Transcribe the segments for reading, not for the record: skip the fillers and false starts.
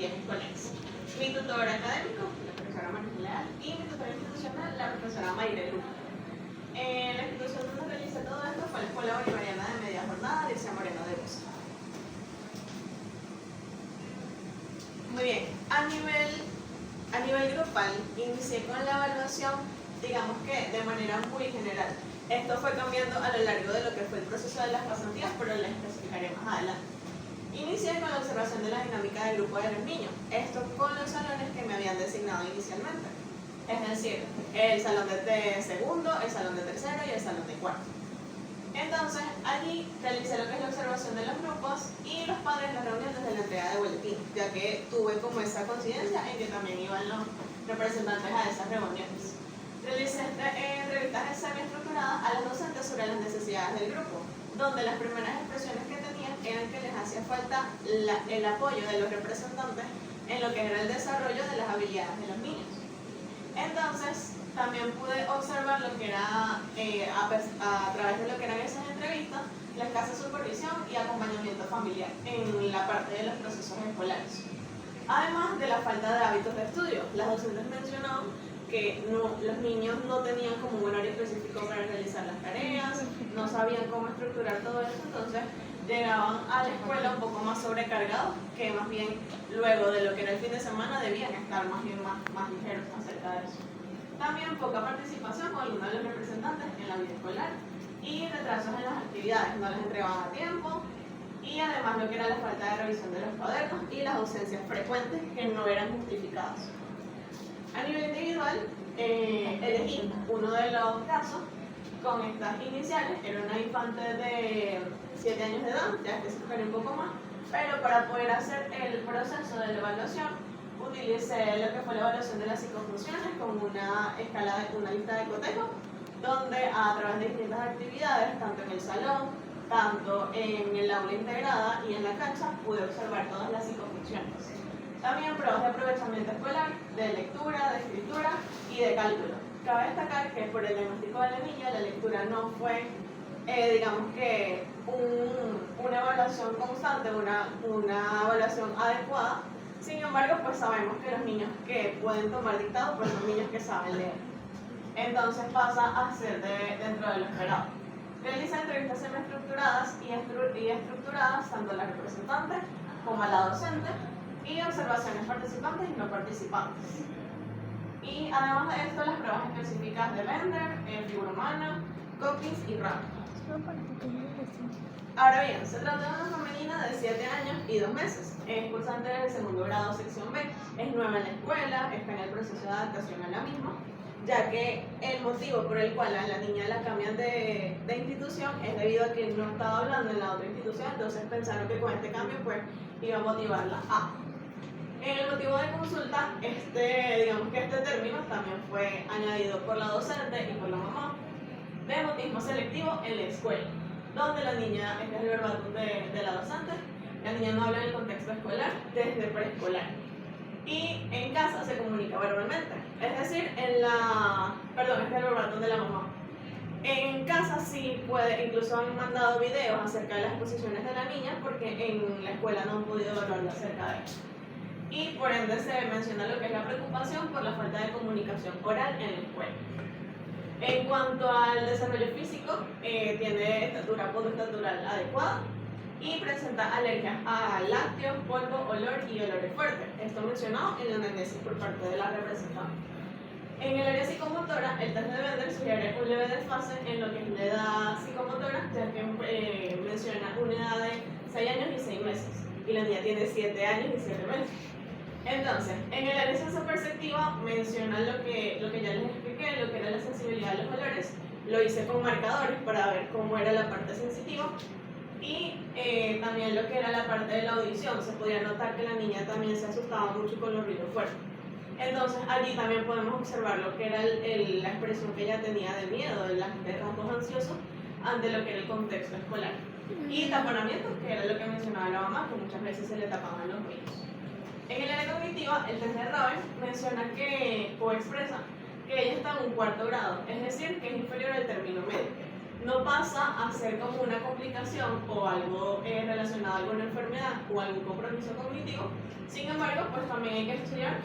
días escolares. Mi tutor académico, la profesora María Leal, y mi tutor institucional, la profesora Mayre Luca. La institución donde realicé todo esto fue la Escuela Bolivariana de Media Jornada de Licea Moreno de Bosa. Muy bien, a nivel grupal, inicié con la evaluación, digamos que de manera muy general. Esto fue cambiando a lo largo de lo que fue el proceso de las pasantías, pero les especificaré más adelante. Inicié con la observación de la dinámica del grupo de los niños, esto con los salones que me habían designado inicialmente. Es decir, el salón de segundo, el salón de tercero y el salón de cuarto. Entonces, allí realicé lo que es la observación de los grupos y los padres las reunían desde la entrega de boletín, ya que tuve como esa coincidencia en que también iban los representantes a esas reuniones. Realicé entrevistas semiestructuradas a los docentes sobre las necesidades del grupo, donde las primeras expresiones que tenían eran que les hacía falta el apoyo de los representantes en lo que era el desarrollo de las habilidades de los niños. Entonces, también pude observar lo que era, a través de lo que eran esas entrevistas, la escasa supervisión y acompañamiento familiar en la parte de los procesos escolares. Además de la falta de hábitos de estudio, las docentes mencionaban que los niños no tenían como un horario específico para realizar las tareas, no sabían cómo estructurar todo eso, entonces llegaban a la escuela un poco más sobrecargados, que más bien luego de lo que era el fin de semana debían estar más ligeros acerca de eso. También poca participación con algunos de los representantes en la vida escolar y retrasos en las actividades, no les entregaban a tiempo, y además lo que era la falta de revisión de los cuadernos y las ausencias frecuentes que no eran justificadas. A nivel individual, elegí uno de los casos con estas iniciales, era una infante de 7 años de edad, ya especificaré un poco más, pero para poder hacer el proceso de la evaluación, utilicé lo que fue la evaluación de las psicofunciones con una lista de cotejo, donde a través de distintas actividades, tanto en el salón, tanto en el aula integrada y en la cancha, pude observar todas las psicofunciones. También pruebas de aprovechamiento escolar, de lectura, de escritura y de cálculo. Cabe destacar que por el diagnóstico de la niña, la lectura no fue, digamos que, una evaluación constante, una evaluación adecuada. Sin embargo, pues sabemos que los niños que pueden tomar dictado pues son niños que saben leer. Entonces pasa a ser dentro de lo esperado. Realiza entrevistas semiestructuradas y estructuradas tanto a la representante como a la docente y observaciones participantes y no participantes. Y además de esto, las pruebas específicas de Bender, figura humana, Cockins y RAM. Ahora bien, se trata de una femenina de 7 años y 2 meses. Es cursante del segundo grado, sección B. Es nueva en la escuela, está en el proceso de adaptación a la misma, ya que el motivo por el cual a la niña la cambian de institución es debido a que no estaba hablando en la otra institución, entonces pensaron que con este cambio pues iba a motivarla a. En el motivo de consulta, digamos que este término también fue añadido por la docente y por la mamá, de mutismo selectivo en la escuela, donde la niña, este es el verbatim de la docente, la niña no habla en el contexto escolar desde preescolar. Y en casa se comunica verbalmente, es decir, este es el verbatim de la mamá. En casa sí puede, incluso han mandado videos acerca de las exposiciones de la niña porque en la escuela no han podido evaluarla acerca de eso. Y por ende se menciona lo que es la preocupación por la falta de comunicación oral en la escuela. En cuanto al desarrollo físico, tiene estatura postestatural adecuada y presenta alergias a lácteos, polvo, olor y olores fuertes. Esto mencionado en la anamnesis por parte de la representante. En el área psicomotora, el test de Bender sugiere un leve desfase en lo que es la edad psicomotora, ya que menciona una edad de 6 años y 6 meses, y la niña tiene 7 años y 7 meses. Entonces, en el área sensoperceptiva menciona lo que ya les expliqué, lo que era la sensibilidad a los olores. Lo hice con marcadores para ver cómo era la parte sensitiva y también lo que era la parte de la audición. Se podía notar que la niña también se asustaba mucho con los ruidos fuertes. Entonces, allí también podemos observar lo que era la expresión que ella tenía de miedo, de rasgos ansiosos ante lo que era el contexto escolar. Y taponamientos, que era lo que mencionaba la mamá, que muchas veces se le tapaban los oídos. En el área cognitiva, el test de Raven menciona o expresa que ella está en un 4º grado, es decir, que es inferior al término medio. no pasa a ser como una complicación o algo relacionado a alguna enfermedad o algún compromiso cognitivo. Sin embargo, pues también hay que estudiar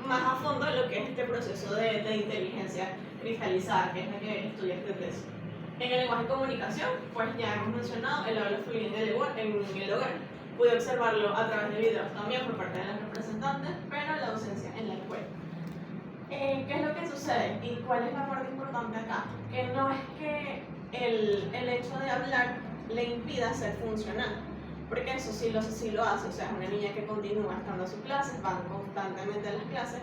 más a fondo lo que es este proceso de inteligencia cristalizada, que es la que estudia este test. En el lenguaje de comunicación, pues ya hemos mencionado el habla fluida en el hogar. Pude observarlo a través de videos también por parte de los representantes, pero la ausencia en la escuela. ¿Qué es lo que sucede y cuál es la parte importante acá? Que no es que el hecho de hablar le impida ser funcional, porque eso sí lo hace, o sea, es una niña que continúa estando a sus clases, van constantemente a las clases,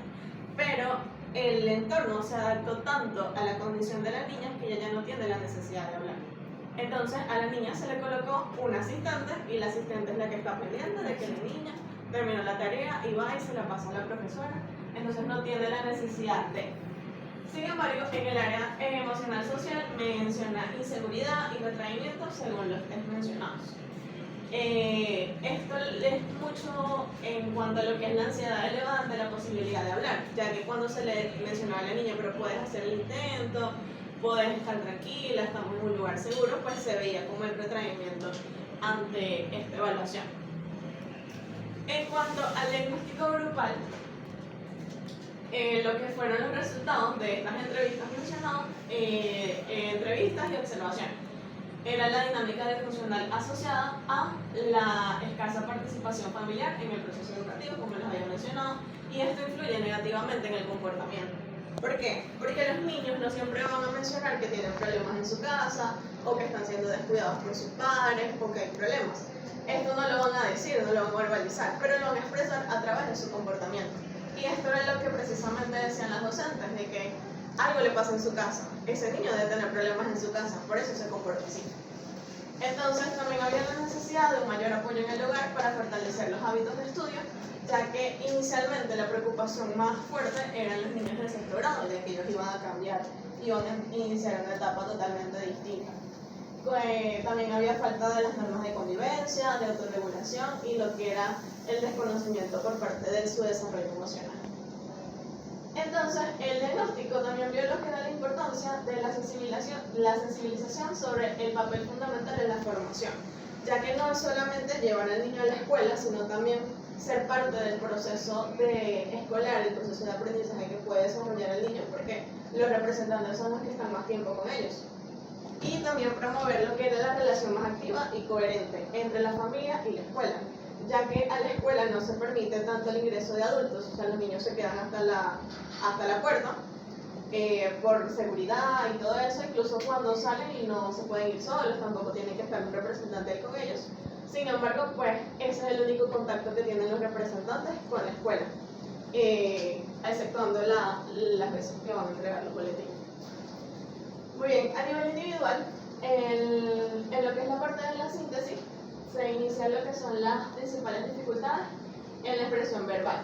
pero el entorno se adaptó tanto a la condición de la niña que ella ya no tiene la necesidad de hablar. Entonces a la niña se le colocó un asistente y la asistente es la que está pendiente de que la niña terminó la tarea y va y se la pasa a la profesora, entonces no tiene la necesidad de. Sin embargo, en el área emocional social menciona inseguridad y retraimiento según los test mencionados. Esto es mucho en cuanto a lo que es la ansiedad elevada ante la posibilidad de hablar, ya que cuando se le mencionaba a la niña, pero puedes hacer el intento, puedes estar tranquila, estamos en un lugar seguro, pues se veía como el retraimiento ante esta evaluación. En cuanto al diagnóstico grupal, lo que fueron los resultados de estas entrevistas mencionadas, entrevistas y observaciones, era la dinámica de funcional asociada a la escasa participación familiar en el proceso educativo, como les había mencionado, y esto influye negativamente en el comportamiento. ¿Por qué? Porque los niños no siempre van a mencionar que tienen problemas en su casa, o que están siendo descuidados por sus padres, o que hay problemas. Esto no lo van a decir, no lo van a verbalizar, pero lo van a expresar a través de su comportamiento. Y esto era lo que precisamente decían las docentes, de que algo le pasa en su casa. Ese niño debe tener problemas en su casa, por eso se comporta así. Entonces también había la necesidad de un mayor apoyo en el hogar para fortalecer los hábitos de estudio, ya que inicialmente la preocupación más fuerte eran los niños del sexto grado, ya que ellos iban a cambiar, iban a iniciar una etapa totalmente distinta. También había falta de las normas de convivencia, de autorregulación y lo que era el desconocimiento por parte de su desarrollo emocional. Entonces, el diagnóstico también vio lo que era la importancia de la sensibilización sobre el papel fundamental en la formación, ya que no solamente llevar al niño a la escuela, sino también ser parte del proceso escolar, el proceso de aprendizaje que puede desarrollar el niño, porque los representantes son los que están más tiempo con ellos. Y también promover lo que era la relación más activa y coherente entre la familia y la escuela, ya que a la escuela no se permite tanto el ingreso de adultos, o sea, los niños se quedan hasta la puerta por seguridad y todo eso, incluso cuando salen y no se pueden ir solos, tampoco tienen que estar un representante ahí con ellos. Sin embargo, pues ese es el único contacto que tienen los representantes con la escuela, exceptuando las veces que van a entregar los boletines. Muy bien, a nivel individual, en lo que es la parte de la síntesis, se inicia lo que son las principales dificultades en la expresión verbal,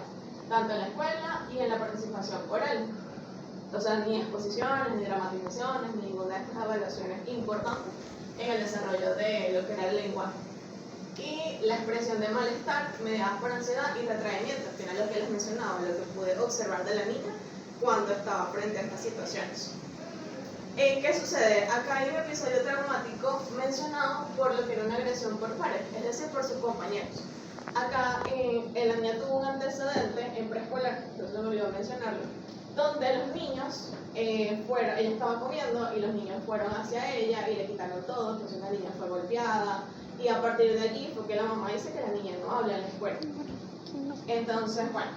tanto en la escuela y en la participación oral. O sea, ni exposiciones, ni dramatizaciones, ni ninguna de estas evaluaciones importantes en el desarrollo de lo que era el lenguaje. Y la expresión de malestar mediada por ansiedad y retraimiento, que era lo que les mencionaba, lo que pude observar de la niña cuando estaba frente a estas situaciones. ¿Qué sucede? Acá hay un episodio traumático mencionado por lo que era una agresión por pares, es decir, por sus compañeros. Acá la niña tuvo un antecedente en preescolar, entonces me olvidó mencionarlo, donde los niños ella estaba comiendo y los niños fueron hacia ella y le quitaron todo, entonces la niña fue golpeada y a partir de allí fue que la mamá dice que la niña no habla en la escuela. Entonces, bueno.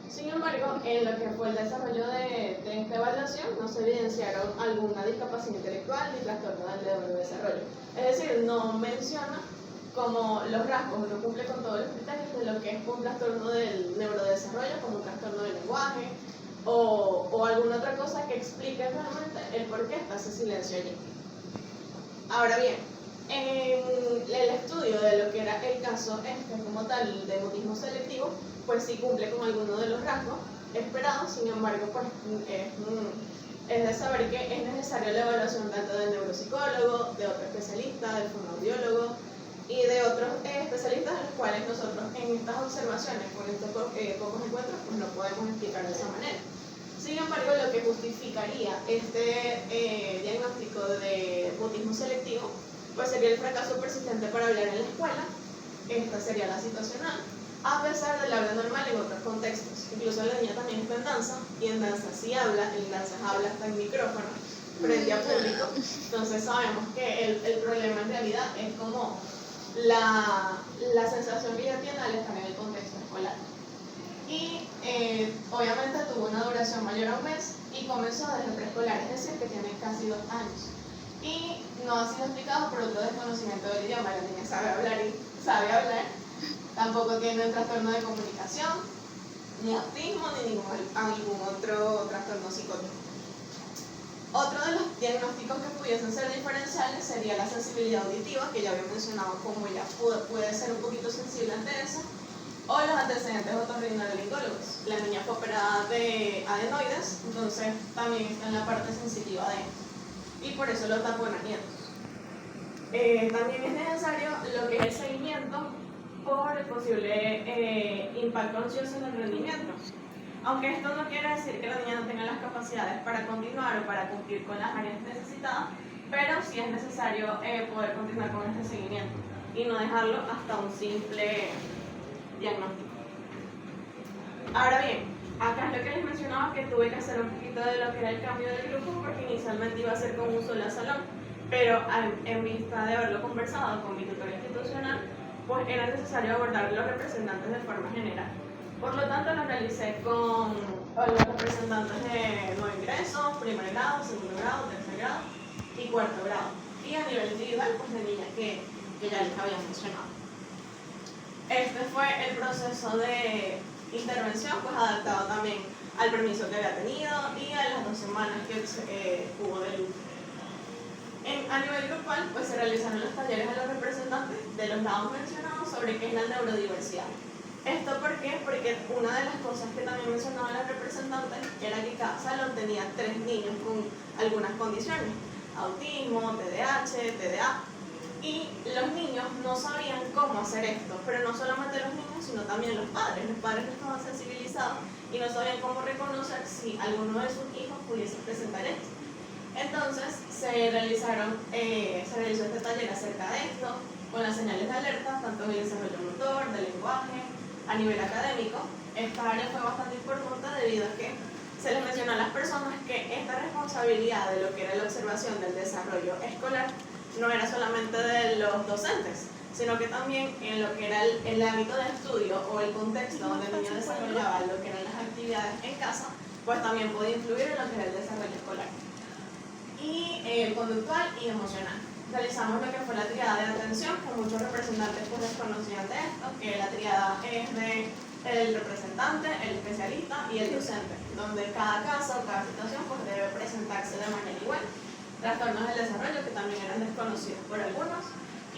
Sin embargo, en lo que fue el desarrollo de esta evaluación no se evidenciaron alguna discapacidad intelectual ni trastorno del neurodesarrollo. Es decir, no menciona como los rasgos, no cumple con todos los criterios de lo que es un trastorno del neurodesarrollo, como un trastorno del lenguaje o alguna otra cosa que explique realmente el por qué está ese silencio allí. Ahora bien, en el estudio de lo que era el caso como tal de mutismo selectivo, pues sí cumple con algunos de los rasgos esperados, sin embargo, pues es de saber que es necesaria la evaluación tanto del neuropsicólogo, de otro especialista, del fonoaudiólogo y de otros especialistas de los cuales nosotros en estas observaciones, con estos pocos encuentros, pues no podemos explicar de esa manera. Sin embargo, lo que justificaría este diagnóstico de mutismo selectivo pues sería el fracaso persistente para hablar en la escuela. Esta sería la situacional, a pesar del habla normal en otros contextos. Incluso la niña también está en danza, y en danza sí habla, en danza habla hasta en micrófono, frente a público. Entonces sabemos que el problema en realidad es como la sensación que ella tiene al estar en el contexto escolar. Y obviamente tuvo una duración mayor a un mes y comenzó desde preescolar, es decir, que tiene casi 2 años. Y no ha sido explicado por otro desconocimiento del idioma. La niña sabe hablar y sabe hablar, tampoco tiene un trastorno de comunicación, ni autismo, ni ningún otro trastorno psicótico. Otro de los diagnósticos que pudiesen ser diferenciales sería la sensibilidad auditiva, que ya había mencionado como ella puede ser un poquito sensible ante eso, o los antecedentes otorrinolaringólogos. La niña fue operada de adenoides, entonces también está en la parte sensitiva de esto, y por eso los taponamientos. También es necesario lo que es el seguimiento por el posible impacto ansioso en el rendimiento. Aunque esto no quiere decir que la niña no tenga las capacidades para continuar o para cumplir con las áreas necesitadas, pero sí es necesario poder continuar con este seguimiento y no dejarlo hasta un simple diagnóstico. Ahora bien, acá es lo que les mencionaba, que tuve que hacer un poquito de lo que era el cambio del grupo, porque inicialmente iba a ser con un solo salón, pero en vista de haberlo conversado con mi tutor institucional, pues era necesario abordar los representantes de forma general. Por lo tanto, lo realicé con los representantes de nuevo ingreso, primer grado, segundo grado, tercer grado y cuarto grado. Y a nivel individual, pues de niñas que ya les había mencionado. Este fue el proceso de intervención, pues adaptado también al permiso que había tenido y a las 2 semanas que hubo de luto. A nivel grupal, pues se realizaron los talleres a los representantes de los lados mencionados sobre qué es la neurodiversidad. ¿Esto por qué? Porque una de las cosas que también mencionaban las representantes era que cada salón tenía 3 niños con algunas condiciones: autismo, TDAH, TDA. Y los niños no sabían cómo hacer esto, pero no solamente los niños, sino también los padres. Los padres no estaban sensibilizados y no sabían cómo reconocer si alguno de sus hijos pudiese presentar esto. Entonces se realizó este taller acerca de esto, con las señales de alerta, tanto del desarrollo motor, del lenguaje, a nivel académico. Esta área fue bastante importante debido a que se les mencionó a las personas que esta responsabilidad de lo que era la observación del desarrollo escolar no era solamente de los docentes, sino que también en lo que era el ámbito de estudio o el contexto donde el niño desarrollaba lo que eran las actividades en casa, pues también podía influir en lo que era el desarrollo escolar. Y conductual y emocional. Realizamos lo que fue la triada de atención, que muchos representantes pues desconocían de esto, que la triada es de el representante, el especialista y el docente, donde cada caso o cada situación pues debe presentarse de manera igual. Trastornos del desarrollo, que también eran desconocidos por algunos,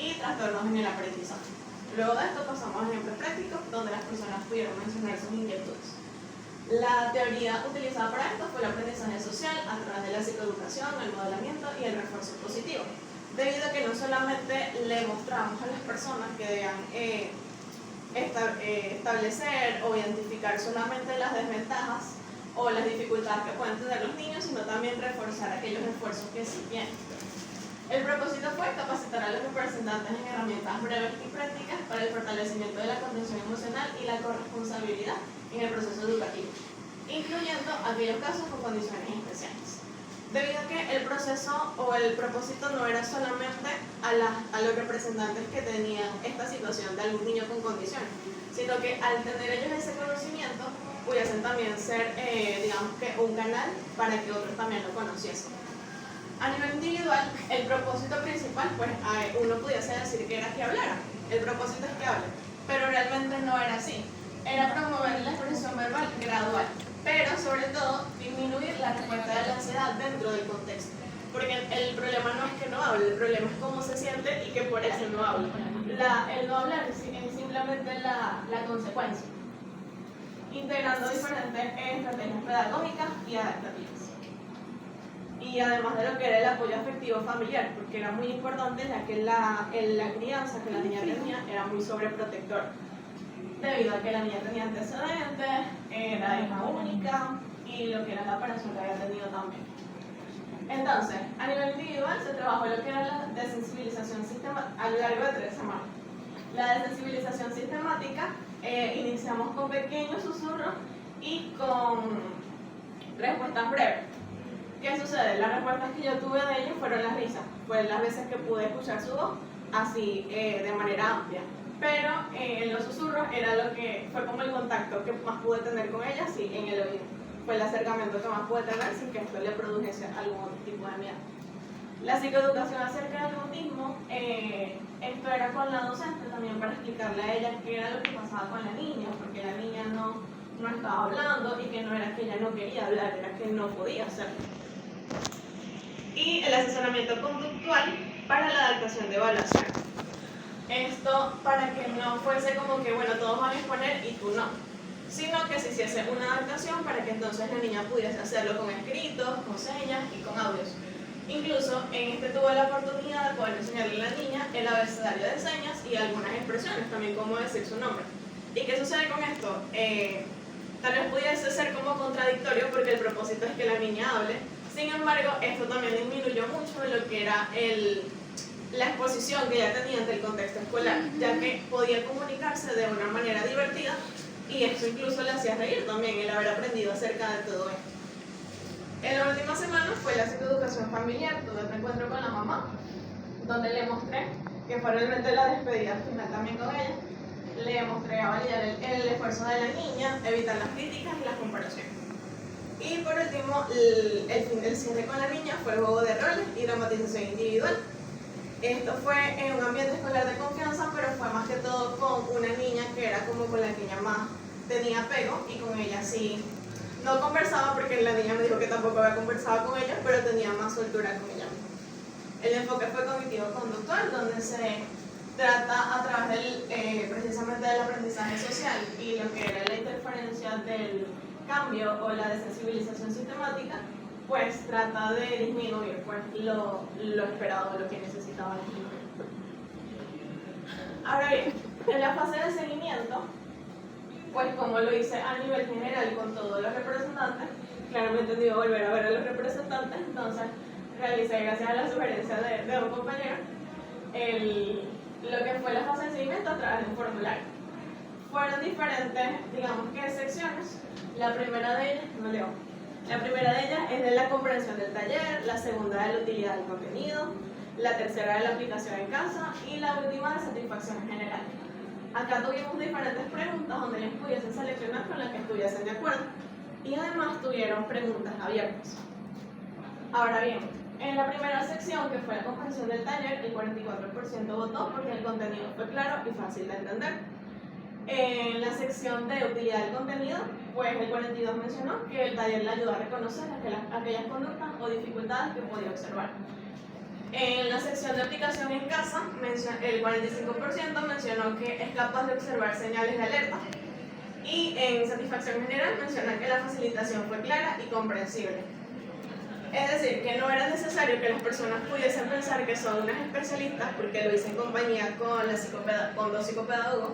y trastornos en el aprendizaje. Luego de esto pasamos a ejemplos prácticos, donde las personas pudieron mencionar sus inquietudes. La teoría utilizada para esto fue el aprendizaje social a través de la psicoeducación, el modelamiento y el refuerzo positivo, debido a que no solamente le mostramos a las personas que debían establecer o identificar solamente las desventajas o las dificultades que pueden tener los niños, sino también reforzar aquellos esfuerzos que sí tienen. El propósito fue capacitar a los representantes en herramientas breves y prácticas para el fortalecimiento de la contención emocional y la corresponsabilidad en el proceso educativo, incluyendo aquellos casos con condiciones especiales. Debido a que el proceso o el propósito no era solamente a los representantes que tenían esta situación de algún niño con condiciones, sino que al tener ellos ese conocimiento, pudiesen también ser, digamos que, un canal para que otros también lo conociesen. A nivel individual, el propósito principal, pues uno pudiese decir que era que hablara. El propósito es que hable, pero realmente no era así. Era promover la expresión verbal gradual, pero sobre todo disminuir la respuesta de la ansiedad dentro del contexto. Porque el problema no es que no hable, el problema es cómo se siente y que por eso no habla. El no hablar es simplemente la consecuencia. Integrando diferentes estrategias pedagógicas y adaptativas. Y además de lo que era el apoyo afectivo familiar, porque era muy importante, ya que la crianza que la niña tenía era muy sobreprotectora, debido a que la niña tenía antecedentes, era hija única y y lo que era la operación que había tenido también. Entonces, a nivel individual se trabajó lo que era la desensibilización sistemática a lo largo de 3 semanas. La desensibilización sistemática, iniciamos con pequeños susurros y con respuestas breves. ¿Qué sucede? Las respuestas que yo tuve de ellos fueron las risas, fueron las veces que pude escuchar su voz así de manera amplia. Pero en los susurros era lo que fue como el contacto que más pude tener con ella, sí, en el oído. Fue el acercamiento que más pude tener sin que esto le produjese algún tipo de miedo. La psicoeducación acerca del autismo, esto era con la docente también para explicarle a ella qué era lo que pasaba con la niña, porque la niña no estaba hablando y que no era que ella no quería hablar, era que no podía hacerlo. Y el asesoramiento conductual para la adaptación de evaluación. Esto para que no fuese como que, bueno, todos van a exponer y tú no, sino que se hiciese una adaptación para que entonces la niña pudiese hacerlo con escritos, con señas y con audios. Incluso en este tuve la oportunidad de poder enseñarle a la niña el abecedario de señas y algunas expresiones, también cómo decir su nombre. ¿Y qué sucede con esto? Tal vez pudiese ser como contradictorio porque el propósito es que la niña hable. Sin embargo, esto también disminuyó mucho lo que era la exposición que ella tenía ante el contexto escolar, ya que podía comunicarse de una manera divertida y esto incluso le hacía reír también, el haber aprendido acerca de todo esto. En la última semana fue la psicoeducación familiar, tuve otro encuentro con la mamá, donde le mostré, que fue realmente la despedida final también con ella, le mostré a validar el esfuerzo de la niña, evitar las críticas y las comparaciones. Y por último, el cierre con la niña fue el juego de roles y dramatización individual. Esto fue en un ambiente escolar de confianza, pero fue más que todo con una niña que era como con la que ella más tenía apego y con ella sí no conversaba porque la niña me dijo que tampoco había conversado con ella, pero tenía más soltura con ella. El enfoque fue cognitivo-conductual, donde se trata a través precisamente del aprendizaje social y lo que era la interferencia del cambio o la desensibilización sistemática, pues trata de disminuir pues, lo esperado, lo que necesitaba disminuir. Ahora bien, en la fase de seguimiento, pues como lo hice a nivel general con todos los representantes, claramente no iba a volver a ver a los representantes, entonces realicé, gracias a la sugerencia de un compañero, lo que fue la fase de seguimiento a través de un formulario. Fueron diferentes, digamos que secciones. La primera de ellas, no leo, la primera de ellas es de la comprensión del taller, la segunda de la utilidad del contenido, la tercera de la aplicación en casa y la última de satisfacción en general. Acá tuvimos diferentes preguntas donde ellos pudiesen seleccionar con las que estuviesen de acuerdo y además tuvieron preguntas abiertas. Ahora bien, en la primera sección, que fue la comprensión del taller, el 44% votó porque el contenido fue claro y fácil de entender. En la sección de utilidad del contenido, pues el 42% mencionó que el taller le ayudó a reconocer aquellas conductas o dificultades que podía observar. En la sección de aplicación en casa, el 45% mencionó que es capaz de observar señales de alerta. Y en satisfacción general menciona que la facilitación fue clara y comprensible. Es decir, que no era necesario que las personas pudiesen pensar que son unas especialistas, porque lo hice en compañía con dos psicopedagogos,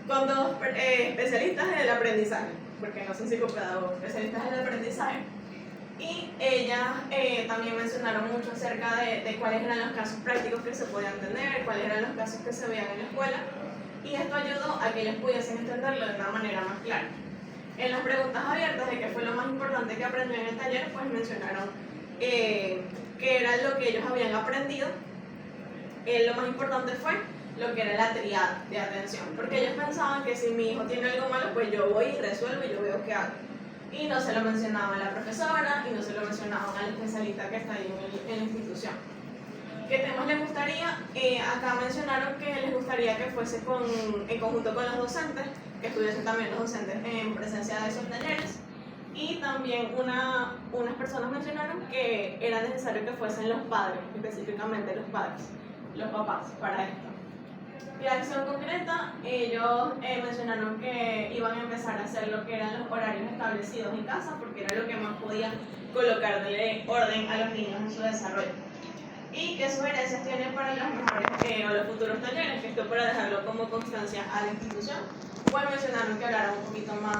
con dos especialistas en el aprendizaje, porque no son psicopedagogos, especialistas en el aprendizaje. Y ellas también mencionaron mucho acerca de cuáles eran los casos prácticos que se podían tener, cuáles eran los casos que se veían en la escuela, y esto ayudó a que ellas pudiesen entenderlo de una manera más clara. En las preguntas abiertas de qué fue lo más importante que aprendió en el taller, pues mencionaron qué era lo que ellos habían aprendido. Lo más importante fue lo que era la triada de atención, porque ellos pensaban que si mi hijo tiene algo malo, pues yo voy y resuelvo y yo veo qué hago. Y no se lo mencionaban a la profesora y no se lo mencionaban al especialista que está ahí en la institución. ¿Qué temas les gustaría? Acá mencionaron que les gustaría que fuese en conjunto con los docentes, que estuviesen también los docentes en presencia de esos talleres. Y también unas personas mencionaron que era necesario que fuesen los padres, específicamente los padres, los papás, para esto. Y acción concreta, ellos mencionaron que iban a empezar a hacer lo que eran los horarios establecidos en casa, porque era lo que más podía colocarle orden a los niños en su desarrollo. Y qué sugerencias tienen para los mejores o los futuros talleres, que esto para dejarlo como constancia a la institución. Pues mencionaron que hablaran un poquito más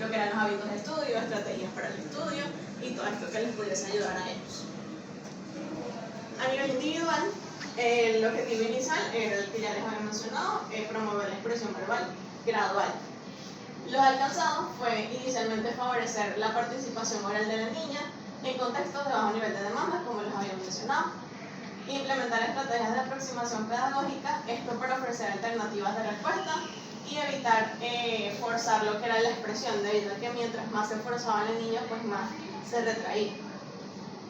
lo que eran los hábitos de estudio, estrategias para el estudio y todo esto que les pudiese ayudar a ellos. A nivel individual, el objetivo inicial era el que ya les había mencionado, promover la expresión verbal gradual. Los alcanzados fue inicialmente favorecer la participación oral de la niña en contextos de bajo nivel de demanda, como les había mencionado. Implementar estrategias de aproximación pedagógica, esto para ofrecer alternativas de respuesta y evitar forzar lo que era la expresión, debido a que mientras más se forzaba la niña, pues más se retraía.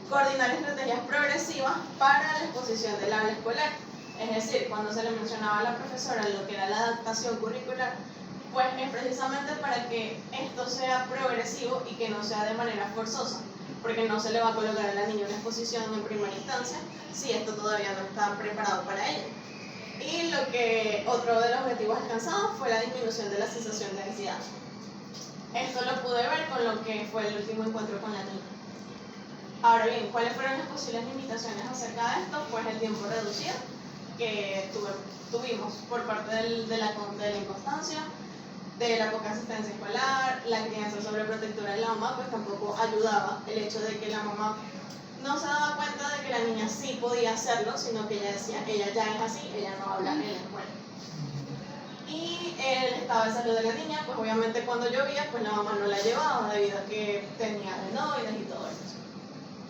Coordinar estrategias progresivas para la exposición del habla escolar, es decir, cuando se le mencionaba a la profesora lo que era la adaptación curricular, pues es precisamente para que esto sea progresivo y que no sea de manera forzosa, porque no se le va a colocar a la niña una exposición en primera instancia si esto todavía no está preparado para ella. Y otro de los objetivos alcanzados fue la disminución de la sensación de ansiedad. Esto lo pude ver con lo que fue el último encuentro con la niña. Ahora bien, ¿cuáles fueron las posibles limitaciones acerca de esto? Pues el tiempo reducido que tuvimos por parte de la inconstancia, de la poca asistencia escolar, la crianza sobreprotectora de la mamá, pues tampoco ayudaba el hecho de que la mamá no se daba cuenta de que la niña sí podía hacerlo, sino que ella decía, ella ya es así, ella no habla en la escuela. Y el estado de salud de la niña, pues obviamente cuando llovía, pues la mamá no la llevaba debido a que tenía adenoides y todo eso.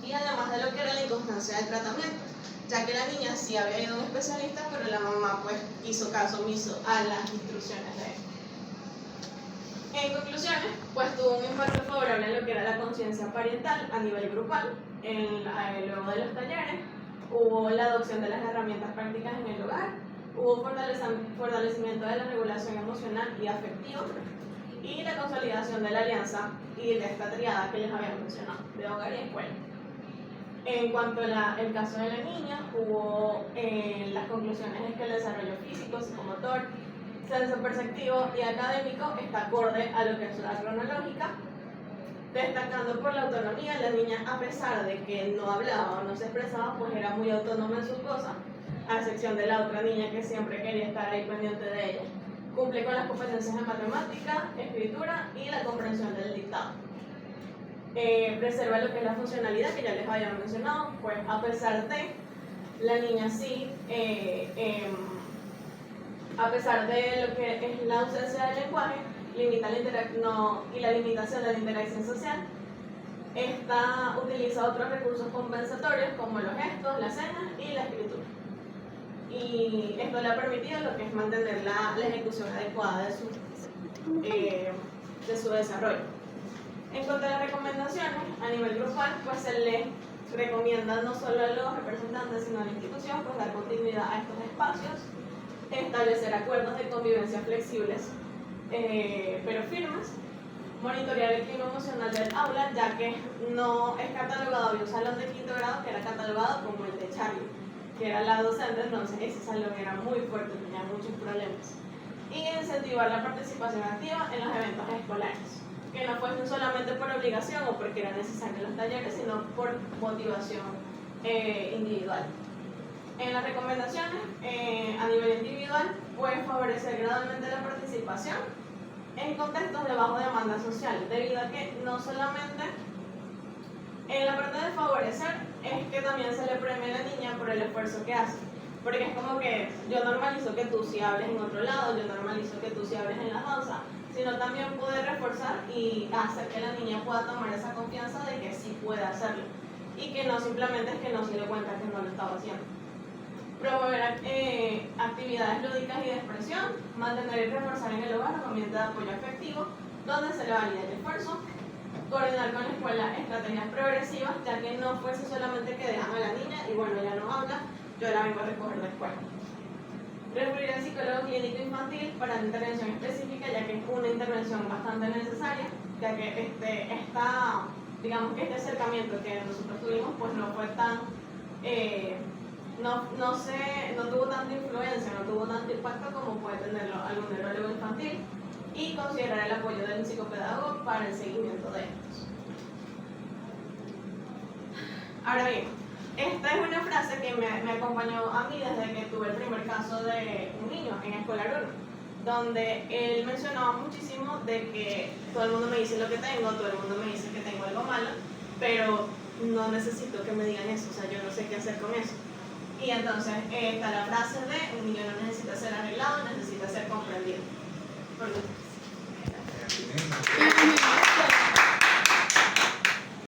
Y además de lo que era la inconstancia del tratamiento, ya que la niña sí había ido a un especialista, pero la mamá pues hizo caso omiso a las instrucciones de él. En conclusiones, pues tuvo un impacto favorable en lo que era la conciencia parental a nivel grupal. Luego de los talleres, hubo la adopción de las herramientas prácticas en el hogar, hubo fortalecimiento de la regulación emocional y afectiva, y la consolidación de la alianza y de esta triada que les había mencionado, de hogar y escuela. En cuanto al caso de la niña, hubo las conclusiones es que el desarrollo físico, psicomotor, sensoperceptivo y académico está acorde a lo que es la cronológica, destacando por la autonomía. La niña, a pesar de que no hablaba o no se expresaba, pues era muy autónoma en sus cosas, a excepción de la otra niña que siempre quería estar ahí pendiente de ella. Cumple con las competencias en matemática, escritura y la comprensión del dictado. Preserva lo que es la funcionalidad que ya les había mencionado, pues a pesar de la niña sí, a pesar de lo que es la ausencia del lenguaje y la limitación de la interacción social, esta utiliza otros recursos compensatorios como los gestos, las señas y la escritura. Y esto le ha permitido lo que es mantener la ejecución adecuada de su desarrollo. En cuanto a las recomendaciones, a nivel grupal, pues se le recomienda no solo a los representantes, sino a la institución, pues dar continuidad a estos espacios, establecer acuerdos de convivencia flexibles, pero firmes, monitorear el clima emocional del aula, ya que no es catalogado, había un salón de quinto grado que era catalogado como el de Charlie, que era la docente, entonces ese salón era muy fuerte, tenía muchos problemas. Y incentivar la participación activa en los eventos escolares, que no fuesen solamente por obligación o porque era necesario los talleres, sino por motivación individual. En las recomendaciones, a nivel individual, puede favorecer gradualmente la participación en contextos de baja demanda social, debido a que no solamente en la parte de favorecer es que también se le premia a la niña por el esfuerzo que hace, porque es como que yo normalizo que tú sí hables en otro lado, yo normalizo que tú sí hables en la danza, sino también poder reforzar y hacer que la niña pueda tomar esa confianza de que sí puede hacerlo y que no simplemente es que no se dio cuenta que no lo estaba haciendo. Promover actividades lúdicas y de expresión, mantener y reforzar en el hogar herramientas de apoyo afectivo donde se le valida el esfuerzo, coordinar con la escuela estrategias progresivas, ya que no fuese solamente que dejan a la niña y bueno, ella no habla, yo la vengo a recoger de la escuela. Recurrir al psicólogo clínico infantil para intervención específica, ya que es una intervención bastante necesaria, ya que digamos que este acercamiento que nosotros tuvimos pues no fue tan, no tuvo tanta influencia, no tuvo tanto impacto como puede tenerlo algún neurólogo infantil, y considerar el apoyo del psicopedagogo para el seguimiento de estos. Ahora bien, esta es una frase que me acompañó a mí desde que tuve el primer caso de un niño en escolar 1. donde él mencionaba muchísimo de que todo el mundo me dice lo que tengo, todo el mundo me dice que tengo algo malo, pero no necesito que me digan eso, o sea, yo no sé qué hacer con eso. Y entonces está la frase de un niño no necesita ser arreglado, necesita ser comprendido. Tienes